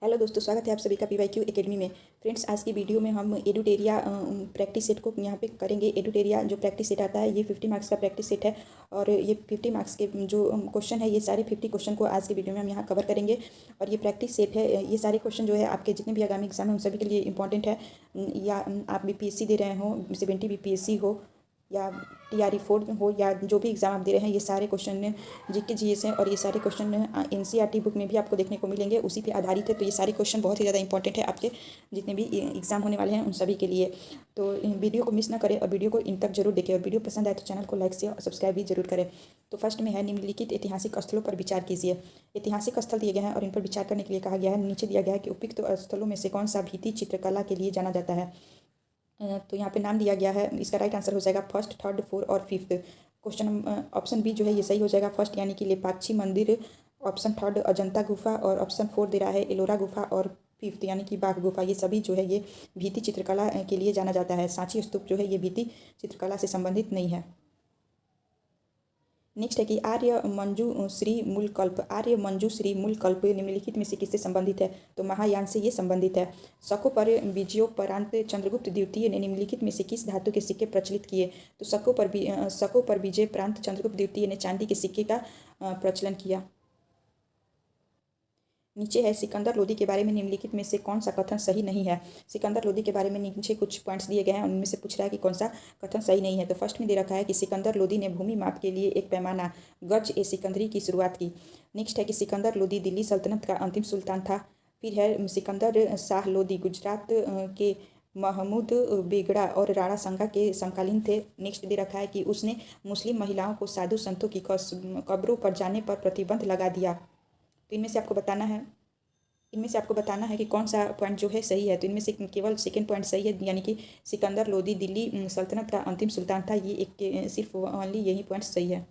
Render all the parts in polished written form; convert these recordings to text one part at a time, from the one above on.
Hello दोस्तों, स्वागत है आप सभी का PYQ एकेडमी में। फ्रेंड्स, आज की वीडियो में हम एडुटेरिया प्रैक्टिस सेट को यहाँ पे करेंगे। एडुटेरिया जो प्रैक्टिस सेट आता है ये 50 मार्क्स का प्रैक्टिस सेट है और ये 50 मार्क्स के जो क्वेश्चन है ये सारे 50 क्वेश्चन को आज की वीडियो में हम यहाँ कवर करेंगे। और ये प्रैक्टिस सेट है, ये सारे क्वेश्चन जो है आपके जितने भी आगामी एग्जाम है उन सभी के लिए इंपॉर्टेंट है। या आप BPSC दे रहे हो, 70 BPSC हो या TRE 4 हो या जो भी एग्ज़ाम आप दे रहे हैं, ये सारे क्वेश्चन GK GS हैं और ये सारे क्वेश्चन NCERT बुक में भी आपको देखने को मिलेंगे, उसी पे आधारित है। तो ये सारे क्वेश्चन बहुत ही ज़्यादा इंपॉर्टेंट है आपके जितने भी एग्ज़ाम होने वाले हैं उन सभी के लिए। तो वीडियो को मिस ना करें और वीडियो को इन तक जरूर देखें, और वीडियो पसंद आए तो चैनल को लाइक शेयर और सब्सक्राइब भी जरूर करें। तो फर्स्ट में है, निम्नलिखित ऐतिहासिक स्थलों पर विचार कीजिए। ऐतिहासिक स्थल दिए गए हैं और इन पर विचार करने के लिए कहा गया है। नीचे दिया गया है कि उपयुक्त स्थलों में से कौन सा भित्ति चित्रकला के लिए जाना जाता है। तो यहाँ पे नाम दिया गया है, इसका राइट आंसर हो जाएगा फर्स्ट, थर्ड, फोर्थ और फिफ्थ। क्वेश्चन ऑप्शन बी जो है ये सही हो जाएगा, फर्स्ट यानी कि लेपाक्षी मंदिर, ऑप्शन थर्ड अजंता गुफा और ऑप्शन फोर दे रहा है एलोरा गुफा और फिफ्थ यानी कि बाघ गुफा। ये सभी जो है ये भित्ति चित्रकला के लिए जाना जाता है। सांची स्तूप जो है ये भित्ति चित्रकला से संबंधित नहीं है। नेक्स्ट है कि आर्य मंजूश्री मूलकल्प। आर्य मंजूश्री मूलकल्प निम्नलिखित में से किससे संबंधित है। तो महायान से ये संबंधित है। शकों पर विजयोपरांत चंद्रगुप्त द्वितीय ने निम्नलिखित में से किस धातु के सिक्के प्रचलित किए। तो शकों पर विजय प्रांत चंद्रगुप्त द्वितीय ने चांदी के सिक्के का प्रचलन किया। नीचे है, सिकंदर लोदी के बारे में निम्नलिखित में से कौन सा कथन सही नहीं है। सिकंदर लोदी के बारे में नीचे कुछ पॉइंट्स दिए गए हैं, उनमें से पूछ रहा है कि कौन सा कथन सही नहीं है। तो फर्स्ट में दे रखा है कि सिकंदर लोदी ने भूमि माप के लिए एक पैमाना गज ए सिकंदरी की शुरुआत की। नेक्स्ट है कि सिकंदर लोदी दिल्ली सल्तनत का अंतिम सुल्तान था। फिर है, सिकंदर शाह लोदी गुजरात के महमूद बेगड़ा और राणा संगा के समकालीन थे। नेक्स्ट दे रखा है कि उसने मुस्लिम महिलाओं को साधु संतों की कब्रों पर जाने पर प्रतिबंध लगा दिया। तो इनमें से आपको बताना है कि कौन सा पॉइंट जो है सही है। तो इनमें से केवल सेकंड पॉइंट सही है, यानी कि सिकंदर लोदी दिल्ली सल्तनत का अंतिम सुल्तान था। ये एक सिर्फ ओनली यही पॉइंट सही है।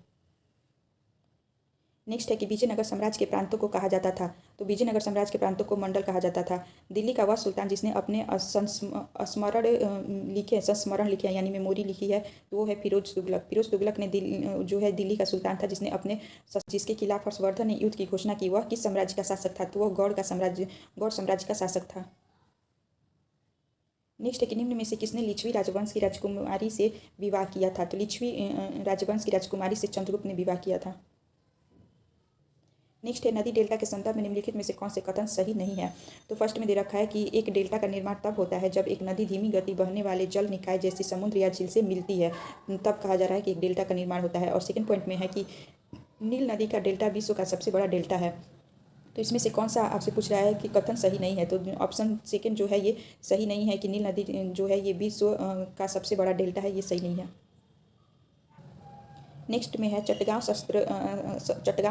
नेक्स्ट है कि विजयनगर साम्राज्य के प्रांतों को कहा जाता था। तो विजयनगर साम्राज्य के प्रांतों को मंडल कहा जाता था। दिल्ली का वह सुल्तान जिसने अपने संस्मरण लिखे यानी मेमोरी लिखी है, तो वो है फिरोज तुगलक। फिरोज तुगलक ने जो है दिल्ली का सुल्तान था जिसने जिसके खिलाफ हर्षवर्धन ने युद्ध की घोषणा की। वह किस साम्राज्य का शासक था। तो वह गौड़ साम्राज्य का शासक था। नेक्स्ट है कि निम्न में से किसने लिच्छवी राजवंश की राजकुमारी से विवाह किया था। तो लिच्छवी राजवंश की राजकुमारी से चंद्रगुप्त ने विवाह किया था। नेक्स्ट है, नदी डेल्टा के संदर्भ में निम्नलिखित में से कौन से कथन सही नहीं है। तो फर्स्ट में दे रखा है कि एक डेल्टा का निर्माण तब होता है जब एक नदी धीमी गति बहने वाले जल निकाय जैसे समुद्र या झील से मिलती है, तब कहा जा रहा है कि एक डेल्टा का निर्माण होता है। और सेकंड पॉइंट में है कि नील नदी का डेल्टा विश्व का सबसे बड़ा डेल्टा है। तो इसमें से कौन सा आपसे पूछ रहा है कि कथन सही नहीं है। तो ऑप्शन सेकंड जो है ये सही नहीं है कि नील नदी जो है ये विश्व का सबसे बड़ा डेल्टा है, ये सही नहीं है। नेक्स्ट में है, चटगांव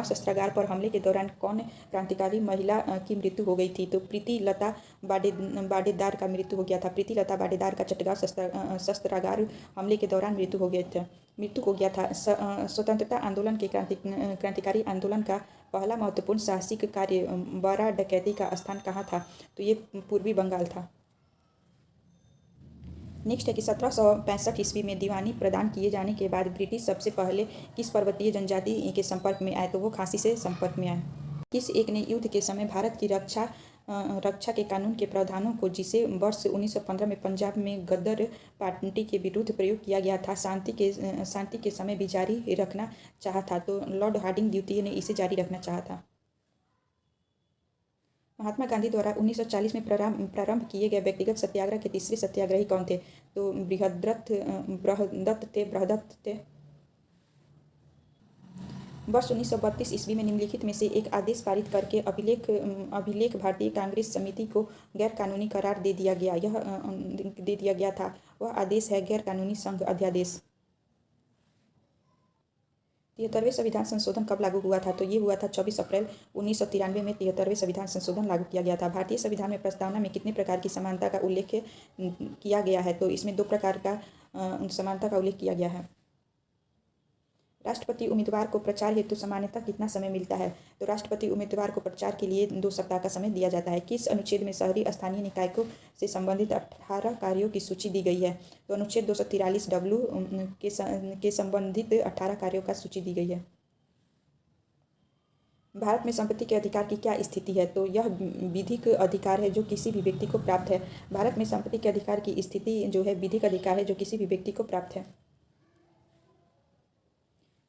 शस्त्रागार पर हमले के दौरान कौन क्रांतिकारी महिला की मृत्यु हो गई थी। तो प्रीति लता बाडेदार का मृत्यु हो गया था। प्रीति लता बाडेदार का चटगांव शस्त्रागार हमले के दौरान मृत्यु हो गया था। स्वतंत्रता आंदोलन के क्रांतिकारी आंदोलन का पहला महत्वपूर्ण साहसिक कार्य बड़ा डकैती का स्थान कहाँ था। तो ये पूर्वी बंगाल था। नेक्स्ट है कि 1765 ईस्वी में दीवानी प्रदान किए जाने के बाद ब्रिटिश सबसे पहले किस पर्वतीय जनजाति के संपर्क में आए। तो वो खासी से संपर्क में आए। किस एक ने युद्ध के समय भारत की रक्षा के कानून के प्रावधानों को, जिसे वर्ष 1915 में पंजाब में गदर पार्टी के विरुद्ध प्रयोग किया गया था, शांति के समय भी जारी रखना चाहा था। तो लॉर्ड हार्डिंग द्वितीय ने इसे जारी रखना चाहा था। महात्मा गांधी द्वारा 1940 में प्रारंभ किए गए व्यक्तिगत सत्याग्रह के तीसरे सत्याग्रही कौन थे। तो बृहदत्त थे। वर्ष 1932 ईस्वी में निम्नलिखित में से एक आदेश पारित करके अभिलेख भारतीय कांग्रेस समिति को गैर कानूनी करार दे दिया गया था। वह आदेश है गैर कानूनी संघ अध्यादेश। 73वें संविधान संशोधन कब लागू हुआ था। तो ये हुआ था 24 अप्रैल 1993 में 73वें संविधान संशोधन लागू किया गया था। भारतीय संविधान में प्रस्तावना में कितने प्रकार की समानता का उल्लेख किया गया है। तो इसमें 2 प्रकार का समानता का उल्लेख किया गया है। राष्ट्रपति उम्मीदवार को प्रचार हेतु सामान्यतः कितना समय मिलता है। तो राष्ट्रपति उम्मीदवार को प्रचार के लिए 2 सप्ताह का समय दिया जाता है। किस अनुच्छेद में शहरी स्थानीय निकायों से संबंधित 18 कार्यों की सूची दी गई है। तो अनुच्छेद 243W के संबंधित 18 कार्यों का सूची दी गई है। भारत में संपत्ति के अधिकार की क्या स्थिति है? तो यह विधिक अधिकार है जो किसी भी व्यक्ति को प्राप्त है। भारत में संपत्ति के अधिकार की स्थिति जो है विधिक अधिकार है जो किसी भी व्यक्ति को प्राप्त है।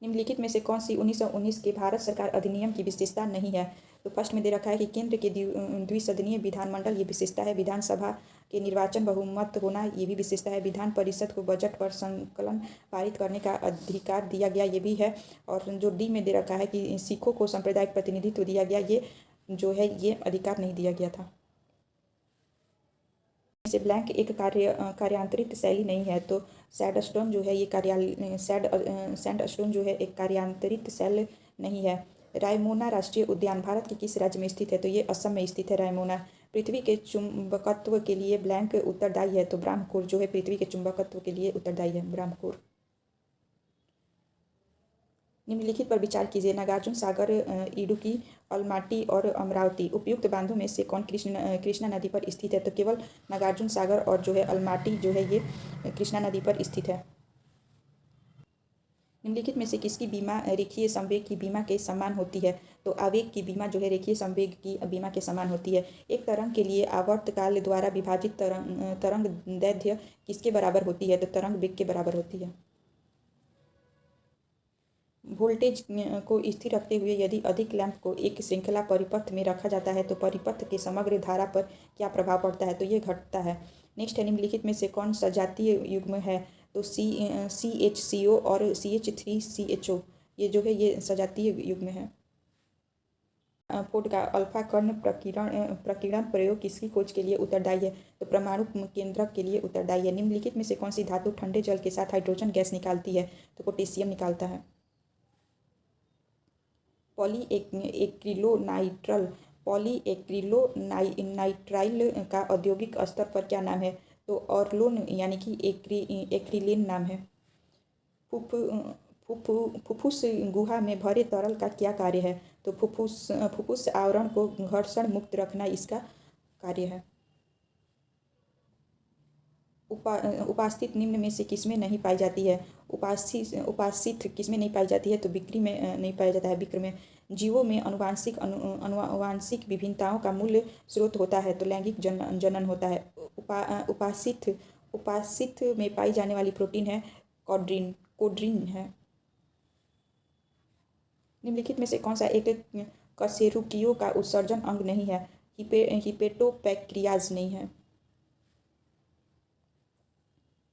निम्नलिखित में से कौन सी 1919 के भारत सरकार अधिनियम की विशेषता नहीं है? तो फर्स्ट में दे रखा है कि केंद्र के द्विसदनीय विधानमंडल ये विशेषता है। विधानसभा के निर्वाचन बहुमत होना ये भी विशेषता है। विधान परिषद को बजट पर संकलन पारित करने का अधिकार दिया गया ये भी है। और जो डी में दे रखा है कि सिखों को सांप्रदायिक प्रतिनिधित्व दिया गया, ये जो है ये अधिकार नहीं दिया गया था। से ब्लैंक एक कार्यांतरित शैली नहीं है। तो सैंडस्टोन जो है ये सैंडस्टोन जो है एक कार्यांतरित शैल नहीं है। रायमोना राष्ट्रीय उद्यान भारत के किस राज्य में स्थित है? तो ये असम में स्थित है रायमोना। पृथ्वी के चुंबकत्व के लिए ब्लैंक उत्तरदायी है। तो ब्रह्मपुर जो है पृथ्वी के चुंबकत्व के लिए उत्तरदायी है, ब्रह्मपुर। निम्नलिखित पर विचार कीजिए। नागार्जुन सागर, इडुक्की, अलमाटी और अमरावती उपयुक्त बांधों में से कौन कृष्णा नदी पर स्थित है? तो केवल नागार्जुन सागर और जो है अलमाटी जो है ये कृष्णा नदी पर स्थित है। निम्नलिखित में से किसकी बीमा रेखीय संवेग की बीमा के समान होती है? तो आवेग की बीमा जो है रेखीय संवेग की बीमा के समान होती है। एक तरंग के लिए आवर्तकाल द्वारा विभाजित तरंग दैर्ध्य किसके बराबर होती है? तो तरंग वेग के बराबर होती है। वोल्टेज को स्थिर रखते हुए यदि अधिक लैंप को एक श्रृंखला परिपथ में रखा जाता है तो परिपथ के समग्र धारा पर क्या प्रभाव पड़ता है? तो ये घटता है। नेक्स्ट है निम्नलिखित में से कौन सजातीय युग्म है? तो CHCO और CH3CHO ये जो है ये सजातीय युग्म है। फोर्ड का अल्फा कर्ण प्रकीर्णन प्रयोग किसकी खोज के लिए उत्तरदायी है? तो परमाणु केंद्रक के लिए उत्तरदायी है। निम्नलिखित में से कौन सी धातु ठंडे जल के साथ हाइड्रोजन गैस निकालती है? तो पोटेशियम निकालता है। पॉलीएक्रिलोनाइट्राइल का औद्योगिक स्तर पर क्या नाम है? तो ऑर्लोन यानी कि एक्रिलेन नाम है। फुफ्फुस गुहा में भरे तरल का क्या कार्य है? तो फुफ्फुस आवरण को घर्षण मुक्त रखना इसका कार्य है। उपास्थित निम्न में से किसमें नहीं पाई जाती है? उपासित किसमें नहीं पाई जाती है? तो बिक्री में नहीं पाया जाता है, बिक्र में। जीवों में अनुवांशिक विभिन्नताओं का मूल स्रोत होता है तो लैंगिक जनन होता है। उपासित में पाई जाने वाली प्रोटीन है कोड्रीन है। निम्नलिखित में से कौन सा एक कशेरुकियों का उत्सर्जन अंग नहीं है? हिपेटोपैंक्रियाज नहीं है।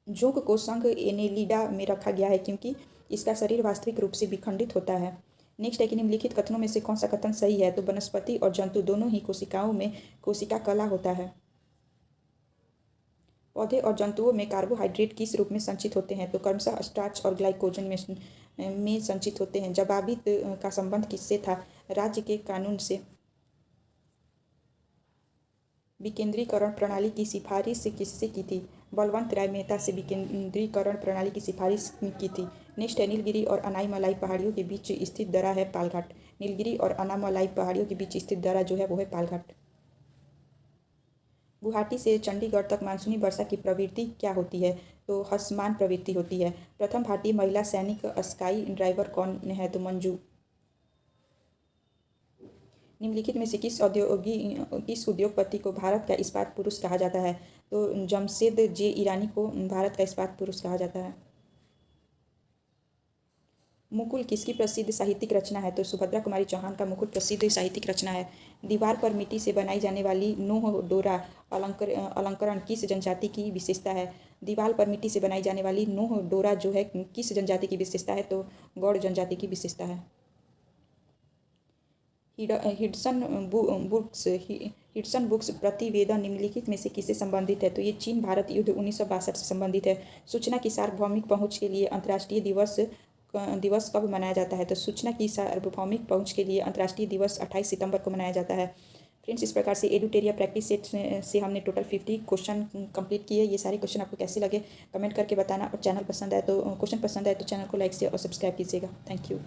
जोंक को संघ एनेलिडा में रखा गया है क्योंकि इसका शरीर वास्तविक रूप से विखंडित होता है। नेक्स्ट है कि निम्नलिखित कथनों में से कौन सा कथन सही है? तो वनस्पति और जंतु दोनों ही कोशिकाओं में कोशिका कला होता है। पौधे और जंतुओं में कार्बोहाइड्रेट किस रूप में संचित होते हैं? तो क्रमशः स्टार्च और ग्लाइकोजन में संचित होते हैं। जवाबित का संबंध किससे था? राज्य के कानून से। विकेंद्रीकरण प्रणाली की सिफारिश किससे की थी? बलवंत राय मेहता से विकेंद्रीकरण प्रणाली की सिफारिश की थी। नेक्स्ट है नीलगिरी और अनाईमलाई पहाड़ियों के बीच स्थित दर्रा है पालघाट। नीलगिरी और अनाईमलाई पहाड़ियों के बीच स्थित दर्रा जो है वो है पालघाट। गुवाहाटी से चंडीगढ़ तक मानसूनी वर्षा की प्रवृत्ति क्या होती है? तो हसमान प्रवृत्ति होती है। प्रथम भारतीय महिला सैनिक स्काई ड्राइवर कौन है? तो मंजू। निम्नलिखित में से किस उद्योगपति को भारत का इस्पात पुरुष कहा जाता है? तो जमशेद जे ईरानी को भारत का इस्पात पुरुष कहा जाता है। मुकुल किसकी प्रसिद्ध साहित्यिक रचना है? तो सुभद्रा कुमारी चौहान का मुकुल प्रसिद्ध साहित्यिक रचना है। दीवार पर मिट्टी से बनाई जाने वाली नोह डोरा अलंकरण किस जनजाति की विशेषता है? दीवार पर मिट्टी से बनाई जाने वाली नोह डोरा जो है किस जनजाति की विशेषता है? तो गौड़ जनजाति की विशेषता है। हिडसन बुक्स प्रतिवेदन निम्नलिखित में से किससे संबंधित है? तो ये चीन भारत युद्ध 1962 से संबंधित है। सूचना की सार्वभौमिक पहुंच के लिए अंतर्राष्ट्रीय दिवस कब मनाया जाता है? तो सूचना की सार्वभौमिक पहुंच के लिए अंतर्राष्ट्रीय दिवस 28 सितंबर को मनाया जाता है। फ्रेंड्स, इस प्रकार से एडुटेरिया प्रैक्टिस सेट से हमने टोटल 50 क्वेश्चन कंप्लीट किए। ये सारे क्वेश्चन आपको कैसे लगे कमेंट करके बताना। और चैनल पसंद आए तो चैनल को लाइक शेयर और सब्सक्राइब कीजिएगा। Thank you.